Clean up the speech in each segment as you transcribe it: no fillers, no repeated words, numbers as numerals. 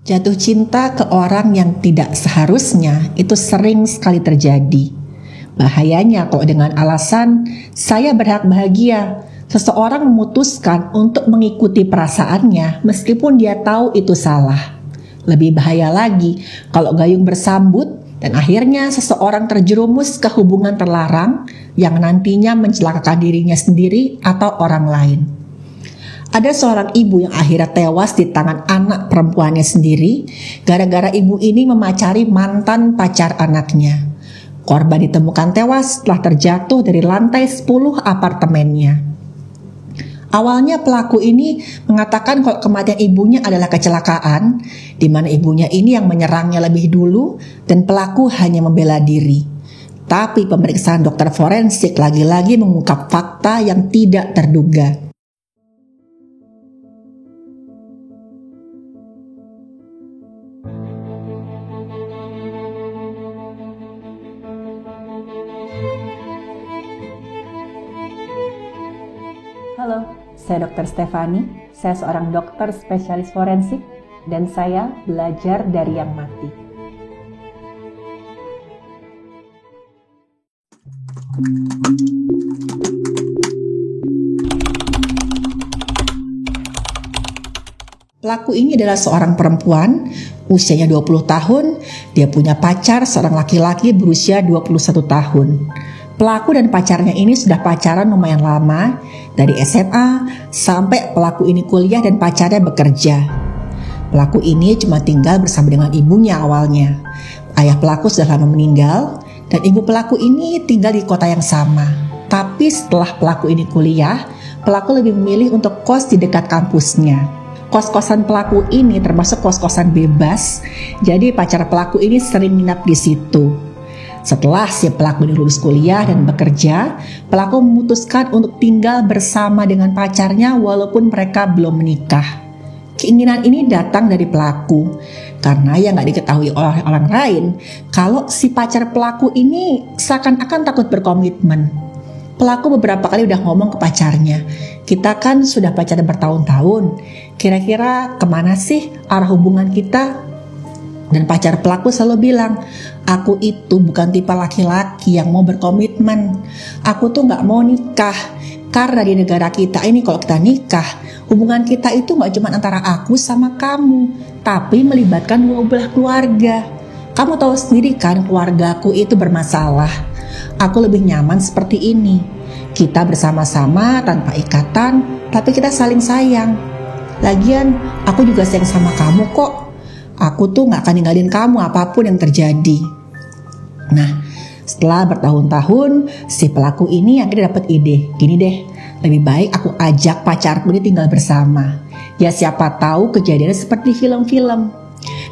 Jatuh cinta ke orang yang tidak seharusnya itu sering sekali terjadi. Bahayanya kalau dengan alasan saya berhak bahagia, seseorang memutuskan untuk mengikuti perasaannya meskipun dia tahu itu salah. Lebih bahaya lagi kalau gayung bersambut dan akhirnya seseorang terjerumus ke hubungan terlarang yang nantinya mencelakakan dirinya sendiri atau orang lain. Ada seorang ibu yang akhirnya tewas di tangan anak perempuannya sendiri gara-gara ibu ini memacari mantan pacar anaknya. Korban ditemukan tewas setelah terjatuh dari lantai 10 apartemennya. Awalnya pelaku ini mengatakan kalau kematian ibunya adalah kecelakaan, di mana ibunya ini yang menyerangnya lebih dulu dan pelaku hanya membela diri. Tapi pemeriksaan dokter forensik lagi-lagi mengungkap fakta yang tidak terduga. Halo, saya Dr. Stefani. Saya seorang dokter spesialis forensik dan saya belajar dari yang mati. Pelaku ini adalah seorang perempuan, usianya 20 tahun, dia punya pacar seorang laki-laki berusia 21 tahun. Pelaku dan pacarnya ini sudah pacaran lumayan lama, dari SMA sampai pelaku ini kuliah dan pacarnya bekerja. Pelaku ini cuma tinggal bersama dengan ibunya awalnya. Ayah pelaku sudah lama meninggal dan ibu pelaku ini tinggal di kota yang sama. Tapi setelah pelaku ini kuliah, pelaku lebih memilih untuk kos di dekat kampusnya. Kos-kosan pelaku ini termasuk kos-kosan bebas, jadi pacar pelaku ini sering nginap di situ. Setelah si pelaku ini lulus kuliah dan bekerja, pelaku memutuskan untuk tinggal bersama dengan pacarnya walaupun mereka belum menikah. Keinginan ini datang dari pelaku, karena yang gak diketahui oleh orang lain, kalau si pacar pelaku ini seakan-akan takut berkomitmen. Pelaku beberapa kali udah ngomong ke pacarnya, kita kan sudah pacaran bertahun-tahun, kira-kira kemana sih arah hubungan kita? Dan pacar pelaku selalu bilang, aku itu bukan tipe laki-laki yang mau berkomitmen. Aku tuh gak mau nikah. Karena di negara kita ini kalau kita nikah, hubungan kita itu gak cuma antara aku sama kamu, tapi melibatkan dua belah keluarga. Kamu tahu sendiri kan keluargaku itu bermasalah. Aku lebih nyaman seperti ini. Kita bersama-sama tanpa ikatan, tapi kita saling sayang. Lagian aku juga sayang sama kamu kok. Aku tuh gak akan ninggalin kamu apapun yang terjadi. Nah, setelah bertahun-tahun, si pelaku ini akhirnya dapat ide. Gini deh, lebih baik aku ajak pacarku ini tinggal bersama. Ya siapa tahu kejadiannya seperti film-film.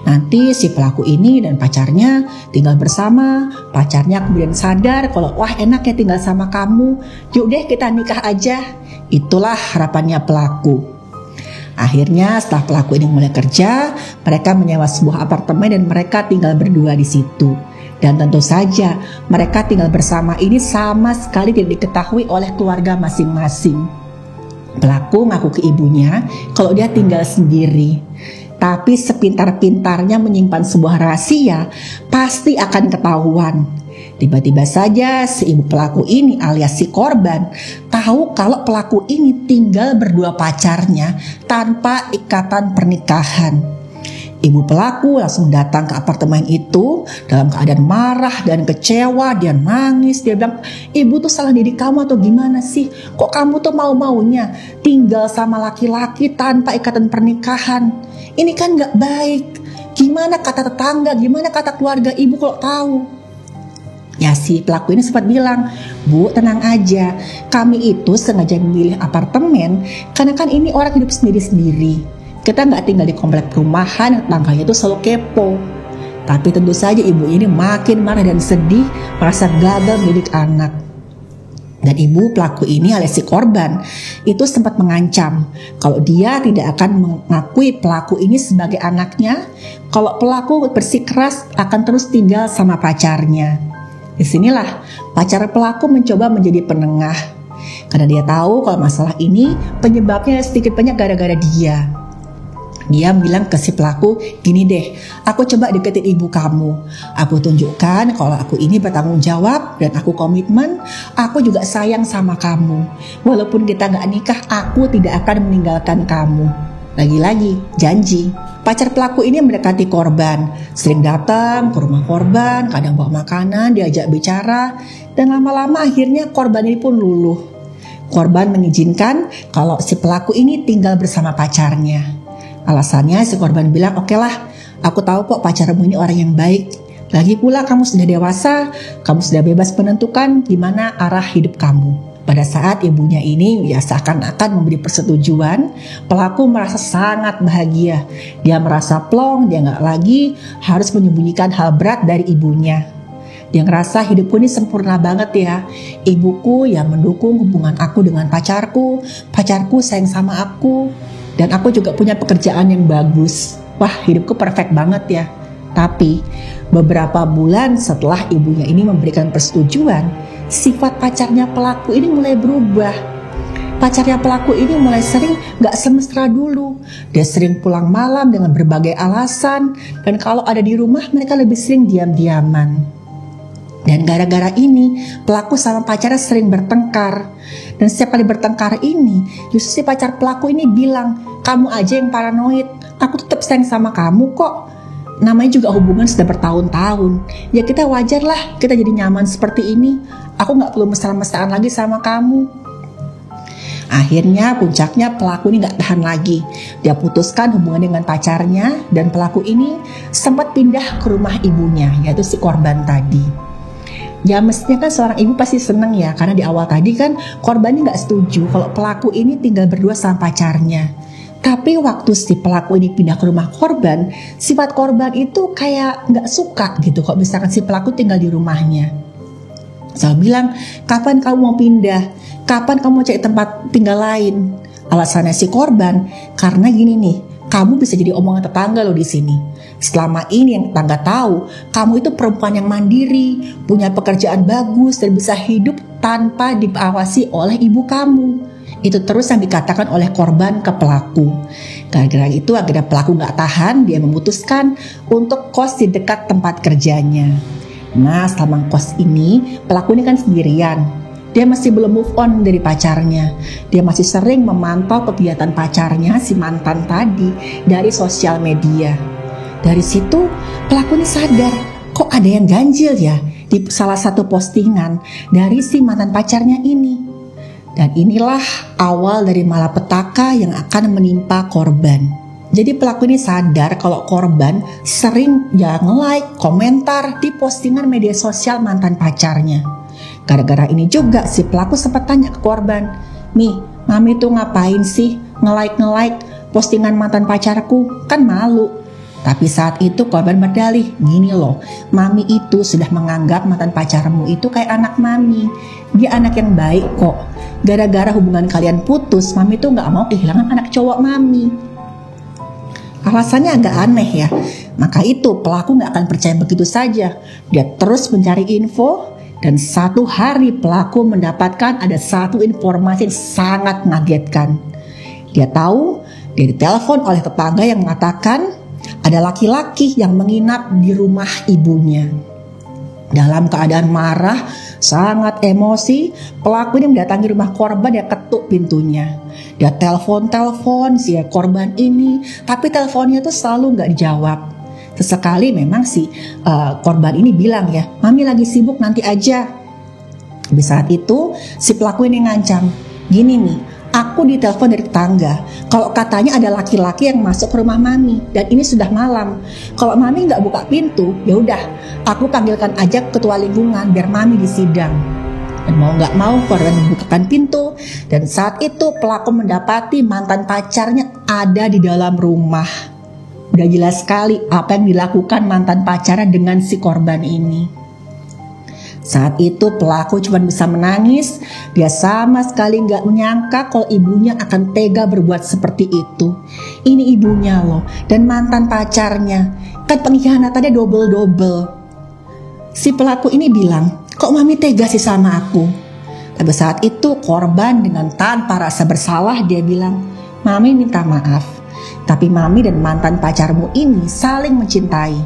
Nanti si pelaku ini dan pacarnya tinggal bersama. Pacarnya kemudian sadar kalau wah enak ya tinggal sama kamu. Yuk deh kita nikah aja. Itulah harapannya pelaku. Akhirnya setelah pelaku ini mulai kerja, mereka menyewa sebuah apartemen dan mereka tinggal berdua di situ. Dan tentu saja mereka tinggal bersama ini sama sekali tidak diketahui oleh keluarga masing-masing. Pelaku ngaku ke ibunya kalau dia tinggal sendiri. Tapi sepintar-pintarnya menyimpan sebuah rahasia, pasti akan ketahuan. Tiba-tiba saja si ibu pelaku ini alias si korban tahu kalau pelaku ini tinggal berdua pacarnya tanpa ikatan pernikahan. Ibu pelaku langsung datang ke apartemen itu dalam keadaan marah dan kecewa. Dia nangis, dia bilang, ibu tuh salah diri kamu atau gimana sih? Kok kamu tuh mau-maunya tinggal sama laki-laki tanpa ikatan pernikahan? Ini kan gak baik. Gimana kata tetangga, gimana kata keluarga ibu kalau tahu? Ya si pelaku ini sempat bilang, Bu tenang aja, kami itu sengaja memilih apartemen karena kan ini orang hidup sendiri-sendiri. Kita gak tinggal di komplek perumahan yang tetangganya itu selalu kepo. Tapi tentu saja ibu ini makin marah dan sedih, merasa gagal mendidik anak. Dan ibu pelaku ini alias si korban itu sempat mengancam kalau dia tidak akan mengakui pelaku ini sebagai anaknya, kalau pelaku bersikeras akan terus tinggal sama pacarnya. Disinilah pacar pelaku mencoba menjadi penengah, karena dia tahu kalau masalah ini penyebabnya sedikit banyak gara-gara dia. Dia bilang ke si pelaku, gini deh, aku coba deketin ibu kamu. Aku tunjukkan kalau aku ini bertanggung jawab dan aku komitmen, aku juga sayang sama kamu. Walaupun kita gak nikah, aku tidak akan meninggalkan kamu. Lagi-lagi, janji. Pacar pelaku ini mendekati korban, sering datang ke rumah korban, kadang bawa makanan, diajak bicara, dan lama-lama akhirnya korban ini pun luluh. Korban mengizinkan kalau si pelaku ini tinggal bersama pacarnya. Alasannya si korban bilang, oke lah, aku tahu kok pacarmu ini orang yang baik. Lagi pula kamu sudah dewasa, kamu sudah bebas menentukan gimana arah hidup kamu. Pada saat ibunya ini ya seakan-akan memberi persetujuan, pelaku merasa sangat bahagia. Dia merasa plong, dia gak lagi harus menyembunyikan hal berat dari ibunya. Dia ngerasa hidupku ini sempurna banget ya. Ibuku yang mendukung hubungan aku dengan pacarku sayang sama aku. Dan aku juga punya pekerjaan yang bagus. Wah, hidupku perfect banget ya. Tapi beberapa bulan setelah ibunya ini memberikan persetujuan, sifat pacarnya pelaku ini mulai berubah. Pacarnya pelaku ini mulai sering gak semesra dulu. Dia sering pulang malam dengan berbagai alasan. Dan kalau ada di rumah mereka lebih sering diam-diaman. Dan gara-gara ini pelaku sama pacarnya sering bertengkar. Dan setiap kali bertengkar ini justru si pacar pelaku ini bilang, kamu aja yang paranoid, aku tetap sayang sama kamu kok. Namanya juga hubungan sudah bertahun-tahun. Ya kita wajar lah kita jadi nyaman seperti ini. Aku gak perlu mesra-mesraan lagi sama kamu. Akhirnya puncaknya pelaku ini gak tahan lagi. Dia putuskan hubungan dengan pacarnya. Dan pelaku ini sempat pindah ke rumah ibunya, yaitu si korban tadi. Ya mestinya kan seorang ibu pasti seneng ya, karena di awal tadi kan korbannya gak setuju kalau pelaku ini tinggal berdua sama pacarnya. Tapi waktu si pelaku ini pindah ke rumah korban, sifat korban itu kayak gak suka gitu kok misalkan si pelaku tinggal di rumahnya. Saya bilang, kapan kamu mau pindah? Kapan kamu mau cari tempat tinggal lain? Alasannya si korban, karena gini nih, kamu bisa jadi omongan tetangga loh di sini. Selama ini yang tetangga tahu, kamu itu perempuan yang mandiri, punya pekerjaan bagus dan bisa hidup tanpa diawasi oleh ibu kamu. Itu terus yang dikatakan oleh korban ke pelaku. Gara-gara itu akhirnya pelaku gak tahan, dia memutuskan untuk kos di dekat tempat kerjanya. Nah selama kos ini, pelaku ini kan sendirian. Dia masih belum move on dari pacarnya. Dia masih sering memantau kegiatan pacarnya, si mantan tadi, dari sosial media. Dari situ pelaku ini sadar, kok ada yang ganjil ya di salah satu postingan dari si mantan pacarnya ini. Dan inilah awal dari malapetaka yang akan menimpa korban. Jadi pelaku ini sadar kalau korban sering ya nge-like, komentar di postingan media sosial mantan pacarnya. Gara-gara ini juga si pelaku sempat tanya ke korban, "Mi, mami tuh ngapain sih nge-like postingan mantan pacarku? Kan malu." Tapi saat itu korban berdalih, gini loh, mami itu sudah menganggap mantan pacarmu itu kayak anak mami. Dia anak yang baik kok. Gara-gara hubungan kalian putus, mami tuh gak mau kehilangan anak cowok mami. Alasannya agak aneh ya. Maka itu pelaku gak akan percaya begitu saja. Dia terus mencari info. Dan satu hari pelaku mendapatkan ada satu informasi yang sangat mengagetkan. Dia tahu, dia ditelepon oleh tetangga yang mengatakan ada laki-laki yang menginap di rumah ibunya. Dalam keadaan marah, sangat emosi, pelaku ini mendatangi rumah korban. Dia ketuk pintunya. Dia telepon si korban ini, tapi teleponnya tuh selalu gak dijawab. Sesekali memang si korban ini bilang ya, mami lagi sibuk nanti aja. Di saat itu si pelaku ini ngancam, gini nih, aku ditelepon dari tetangga. Kalau katanya ada laki-laki yang masuk ke rumah mami dan ini sudah malam. Kalau mami nggak buka pintu, ya udah, aku panggilkan aja ketua lingkungan biar mami disidang. Dan mau nggak mau korban membukakan pintu. Dan saat itu pelaku mendapati mantan pacarnya ada di dalam rumah. Udah jelas sekali apa yang dilakukan mantan pacarnya dengan si korban ini. Saat itu pelaku cuma bisa menangis. Dia sama sekali gak menyangka kalau ibunya akan tega berbuat seperti itu. Ini ibunya loh, dan mantan pacarnya. Kan pengkhianatannya double-double. Si pelaku ini bilang, kok mami tega sih sama aku? Tapi saat itu korban dengan tanpa rasa bersalah dia bilang, mami minta maaf. Tapi mami dan mantan pacarmu ini saling mencintai.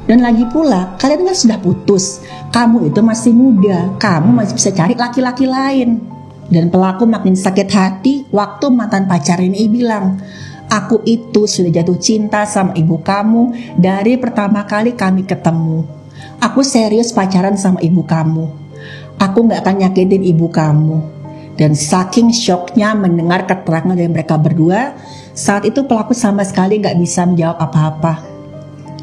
Dan lagi pula, kalian kan sudah putus. Kamu itu masih muda, kamu masih bisa cari laki-laki lain. Dan pelaku makin sakit hati waktu mantan pacar ini bilang, aku itu sudah jatuh cinta sama ibu kamu dari pertama kali kami ketemu. Aku serius pacaran sama ibu kamu. Aku gak akan nyakitin ibu kamu. Dan saking syoknya mendengar keterangan dari mereka berdua, saat itu pelaku sama sekali gak bisa menjawab apa-apa.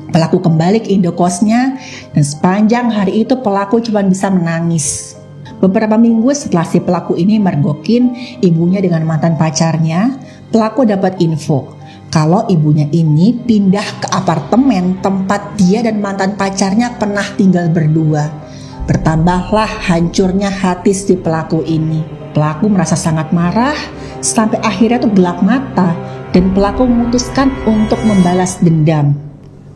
Pelaku kembali ke indokosnya dan sepanjang hari itu pelaku cuma bisa menangis. Beberapa minggu setelah si pelaku ini mergokin ibunya dengan mantan pacarnya, pelaku dapat info kalau ibunya ini pindah ke apartemen tempat dia dan mantan pacarnya pernah tinggal berdua. Bertambahlah hancurnya hati si pelaku ini. Pelaku merasa sangat marah sampai akhirnya tuh gelap mata dan pelaku memutuskan untuk membalas dendam.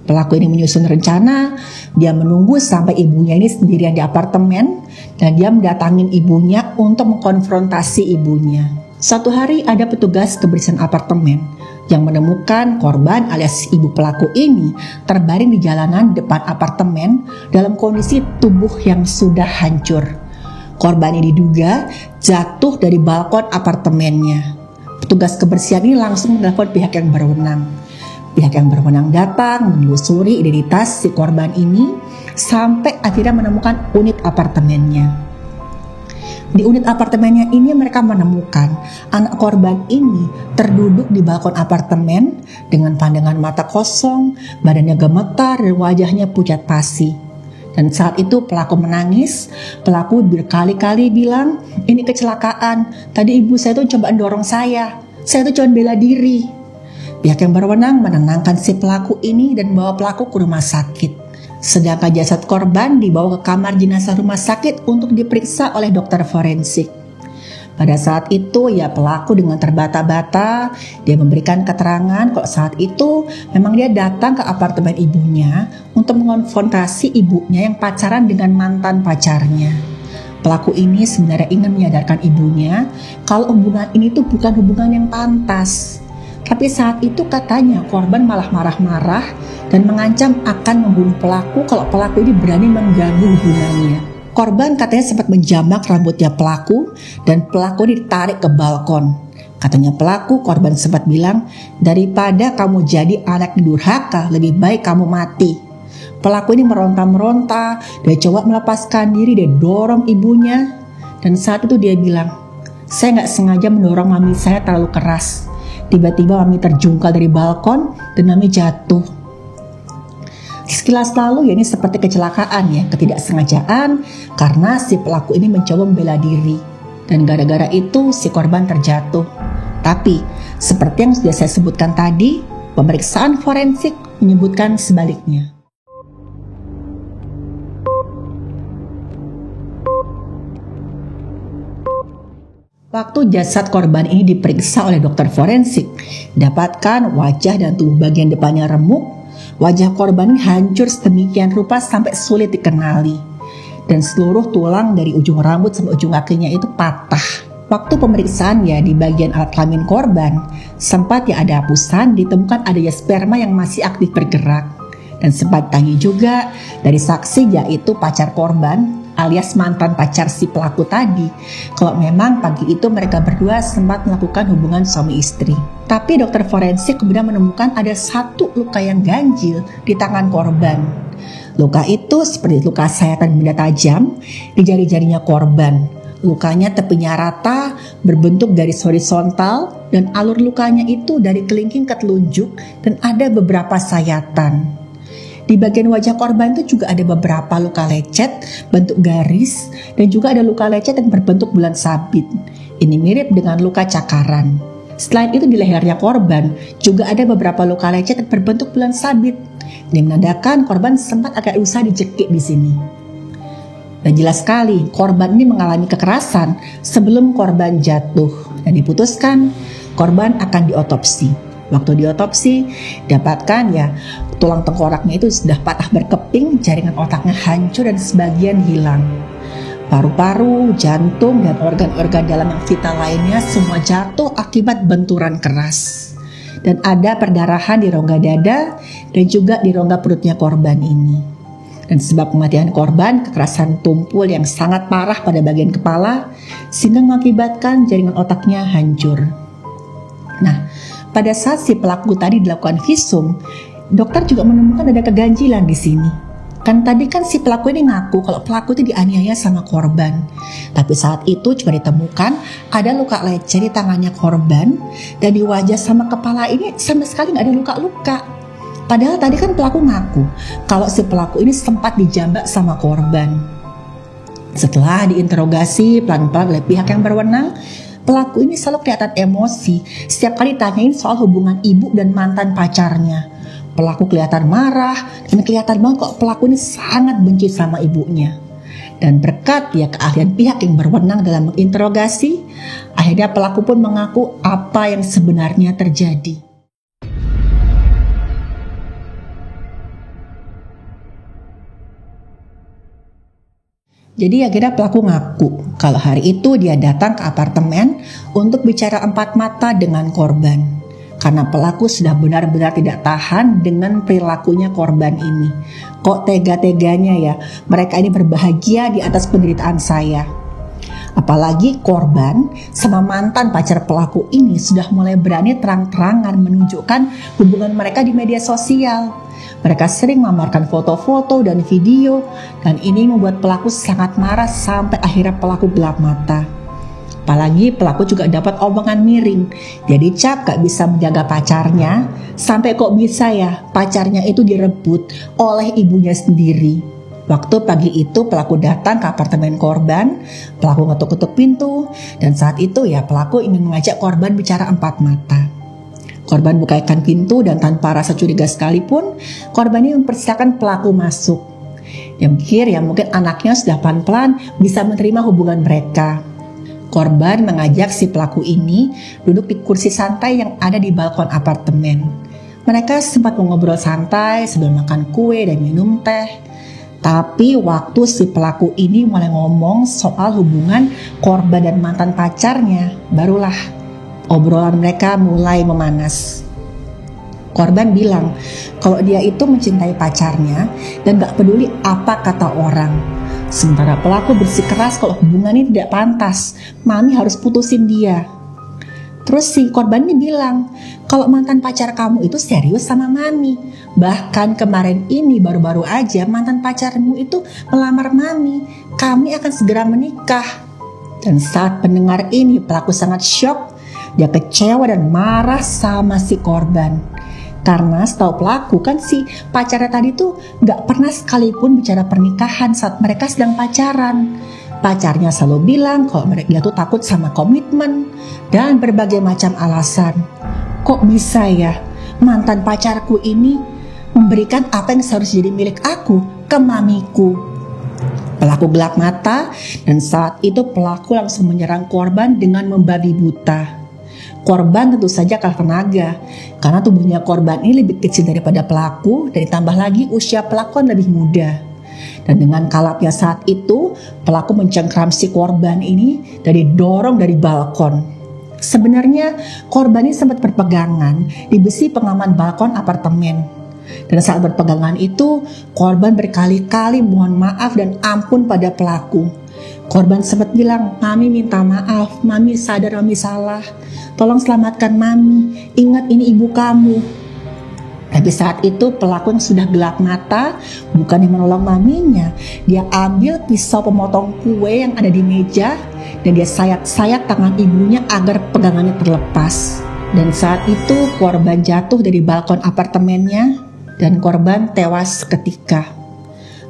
Pelaku ini menyusun rencana, dia menunggu sampai ibunya ini sendirian di apartemen dan dia mendatangin ibunya untuk mengkonfrontasi ibunya. Suatu hari ada petugas kebersihan apartemen yang menemukan korban alias ibu pelaku ini terbaring di jalanan depan apartemen dalam kondisi tubuh yang sudah hancur. Korban ini diduga jatuh dari balkon apartemennya. Petugas kebersihan ini langsung menelpon pihak yang berwenang. Pihak yang berwenang datang menelusuri identitas si korban ini sampai akhirnya menemukan unit apartemennya. Di unit apartemennya ini mereka menemukan anak korban ini terduduk di balkon apartemen dengan pandangan mata kosong, badannya gemetar dan wajahnya pucat pasi. Dan saat itu pelaku menangis. Pelaku berkali-kali bilang, ini kecelakaan, tadi ibu saya tuh coba dorong saya tuh cuma bela diri. Pihak yang berwenang menenangkan si pelaku ini dan bawa pelaku ke rumah sakit. Sedangkan jasad korban dibawa ke kamar jenazah rumah sakit untuk diperiksa oleh dokter forensik. Pada saat itu ya pelaku dengan terbata-bata dia memberikan keterangan kalau saat itu memang dia datang ke apartemen ibunya untuk mengonfrontasi ibunya yang pacaran dengan mantan pacarnya. Pelaku ini sebenarnya ingin menyadarkan ibunya kalau hubungan ini tuh bukan hubungan yang pantas. Tapi saat itu katanya korban malah marah-marah dan mengancam akan membunuh pelaku kalau pelaku ini berani mengganggu hubungannya. Korban katanya sempat menjamak rambutnya pelaku dan pelaku ini ditarik ke balkon. Katanya pelaku, korban sempat bilang, daripada kamu jadi anak durhaka, lebih baik kamu mati. Pelaku ini meronta-meronta, dia coba melepaskan diri, dia dorong ibunya. Dan saat itu dia bilang, saya gak sengaja mendorong mami saya terlalu keras. Tiba-tiba mami terjungkal dari balkon dan mami jatuh. Sekilas lalu ya ini seperti kecelakaan ya, ketidaksengajaan karena si pelaku ini mencoba membela diri dan gara-gara itu si korban terjatuh. Tapi seperti yang sudah saya sebutkan tadi, pemeriksaan forensik menyebutkan sebaliknya. Waktu jasad korban ini diperiksa oleh dokter forensik, dapatkan wajah dan tubuh bagian depannya remuk. Wajah korban hancur sedemikian rupa sampai sulit dikenali. Dan seluruh tulang dari ujung rambut sampai ujung kakinya itu patah. Waktu pemeriksaan ya di bagian alat kelamin korban, sempat ya ada hapusan, ditemukan adanya sperma yang masih aktif bergerak. Dan sempat ditanya juga dari saksi yaitu pacar korban alias mantan pacar si pelaku tadi, kalau memang pagi itu mereka berdua sempat melakukan hubungan suami istri. Tapi dokter forensik kemudian menemukan ada satu luka yang ganjil di tangan korban. Luka itu seperti luka sayatan benda tajam di jari-jarinya korban. Lukanya tepinya rata, berbentuk garis horizontal, dan alur lukanya itu dari kelingking ke telunjuk dan ada beberapa sayatan. Di bagian wajah korban itu juga ada beberapa luka lecet, bentuk garis, dan juga ada luka lecet yang berbentuk bulan sabit. Ini mirip dengan luka cakaran. Selain itu di lehernya korban juga ada beberapa luka lecet yang berbentuk bulan sabit. Ini menandakan korban sempat agak usah dicekik di sini. Dan jelas sekali korban ini mengalami kekerasan sebelum korban jatuh dan diputuskan korban akan diotopsi. Waktu diotopsi dapatkan ya tulang tengkoraknya itu sudah patah berkeping, jaringan otaknya hancur dan sebagian hilang. Paru-paru, jantung, dan organ-organ dalam yang vital lainnya semua jatuh akibat benturan keras. dan ada perdarahan di rongga dada dan juga di rongga perutnya korban ini. Dan sebab kematian korban, kekerasan tumpul yang sangat parah pada bagian kepala sehingga mengakibatkan jaringan otaknya hancur. Nah, pada saat si pelaku tadi dilakukan visum, dokter juga menemukan ada keganjilan di sini. Kan tadi kan si pelaku ini ngaku kalau pelaku itu dianiaya sama korban. Tapi saat itu juga ditemukan ada luka lecet di tangannya korban, dan di wajah sama kepala ini sama sekali nggak ada luka-luka. Padahal tadi kan pelaku ngaku kalau si pelaku ini sempat dijambak sama korban. Setelah diinterogasi pelan-pelan oleh pihak yang berwenang, pelaku ini selalu kelihatan emosi setiap kali tanyain soal hubungan ibu dan mantan pacarnya. Pelaku kelihatan marah dan kelihatan banget kok pelaku ini sangat benci sama ibunya. Dan berkat ya keahlian pihak yang berwenang dalam menginterogasi, akhirnya pelaku pun mengaku apa yang sebenarnya terjadi. Jadi akhirnya pelaku ngaku kalau hari itu dia datang ke apartemen untuk bicara empat mata dengan korban. Karena pelaku sudah benar-benar tidak tahan dengan perilakunya korban ini. Kok tega-teganya ya, mereka ini berbahagia di atas penderitaan saya. Apalagi korban sama mantan pacar pelaku ini sudah mulai berani terang-terangan menunjukkan hubungan mereka di media sosial. Mereka sering memamerkan foto-foto dan video, dan ini membuat pelaku sangat marah sampai akhirnya pelaku gelap mata. Apalagi pelaku juga dapat omongan miring. Dia dicap gak bisa menjaga pacarnya, sampai kok bisa ya pacarnya itu direbut oleh ibunya sendiri. Waktu pagi itu pelaku datang ke apartemen korban, pelaku ngetuk-ketuk pintu, dan saat itu ya pelaku ingin mengajak korban bicara empat mata. Korban bukakan pintu dan tanpa rasa curiga sekalipun, korban ini mempersilakan pelaku masuk. Dia mikir ya mungkin anaknya sudah pelan-pelan bisa menerima hubungan mereka. Korban mengajak si pelaku ini duduk di kursi santai yang ada di balkon apartemen. Mereka sempat mengobrol santai sambil makan kue dan minum teh. Tapi waktu si pelaku ini mulai ngomong soal hubungan korban dan mantan pacarnya, barulah obrolan mereka mulai memanas. Korban bilang kalau dia itu mencintai pacarnya dan gak peduli apa kata orang. Sementara pelaku bersikeras kalau hubungan ini tidak pantas, mami harus putusin dia. Terus si korban ini bilang, kalau mantan pacar kamu itu serius sama mami. Bahkan kemarin ini baru-baru aja mantan pacarmu itu melamar mami. Kami akan segera menikah. Dan saat pendengar ini pelaku sangat syok. Dia kecewa dan marah sama si korban. Karena setahu pelaku kan si pacarnya tadi tuh gak pernah sekalipun bicara pernikahan saat mereka sedang pacaran. Pacarnya selalu bilang kalau dia tuh takut sama komitmen dan berbagai macam alasan. Kok bisa ya mantan pacarku ini memberikan apa yang seharusnya jadi milik aku ke mamiku? Pelaku gelap mata dan saat itu pelaku langsung menyerang korban dengan membabi buta. Korban tentu saja kalah tenaga karena tubuhnya korban ini lebih kecil daripada pelaku dan ditambah lagi usia pelaku lebih muda. Dan dengan kalapnya saat itu pelaku mencengkram si korban ini dan didorong dari balkon. Sebenarnya korban ini sempat berpegangan di besi pengaman balkon apartemen. Dan saat berpegangan itu korban berkali-kali mohon maaf dan ampun pada pelaku. Korban sempat bilang, mami minta maaf, mami sadar mami salah. Tolong selamatkan mami, ingat ini ibu kamu. Tapi saat itu pelaku yang sudah gelap mata, bukan yang menolong maminya. Dia ambil pisau pemotong kue yang ada di meja, dan dia sayat-sayat tangan ibunya agar pegangannya terlepas. Dan saat itu korban jatuh dari balkon apartemennya, dan korban tewas seketika.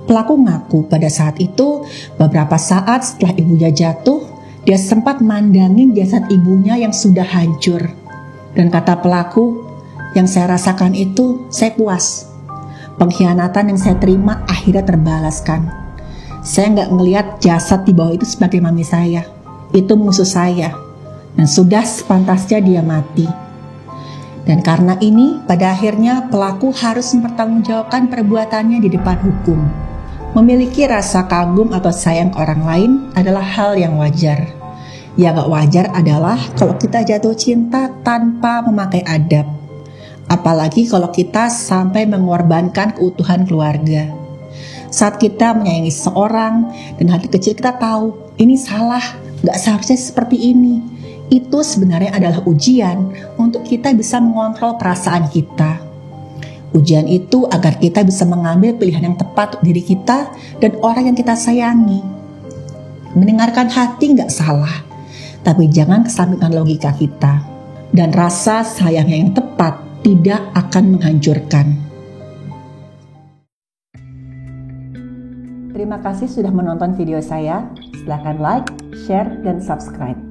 Pelaku ngaku pada saat itu beberapa saat setelah ibunya jatuh, dia sempat mandangin jasad ibunya yang sudah hancur. Dan kata pelaku, yang saya rasakan itu saya puas. Pengkhianatan yang saya terima akhirnya terbalaskan. Saya nggak ngelihat jasad di bawah itu sebagai mami saya. Itu musuh saya. Dan sudah sepantasnya dia mati. Dan karena ini pada akhirnya pelaku harus mempertanggungjawabkan perbuatannya di depan hukum. Memiliki rasa kagum atau sayang ke orang lain adalah hal yang wajar. Yang gak wajar adalah kalau kita jatuh cinta tanpa memakai adab. Apalagi kalau kita sampai mengorbankan keutuhan keluarga. Saat kita menyayangi seseorang dan hati kecil kita tahu ini salah, gak seharusnya seperti ini. Itu sebenarnya adalah ujian untuk kita bisa mengontrol perasaan kita. Ujian itu agar kita bisa mengambil pilihan yang tepat untuk diri kita dan orang yang kita sayangi. Mendengarkan hati gak salah, tapi jangan kesampingkan logika kita. Dan rasa sayang yang tepat tidak akan menghancurkan. Terima kasih sudah menonton video saya. Silakan like, share, dan subscribe.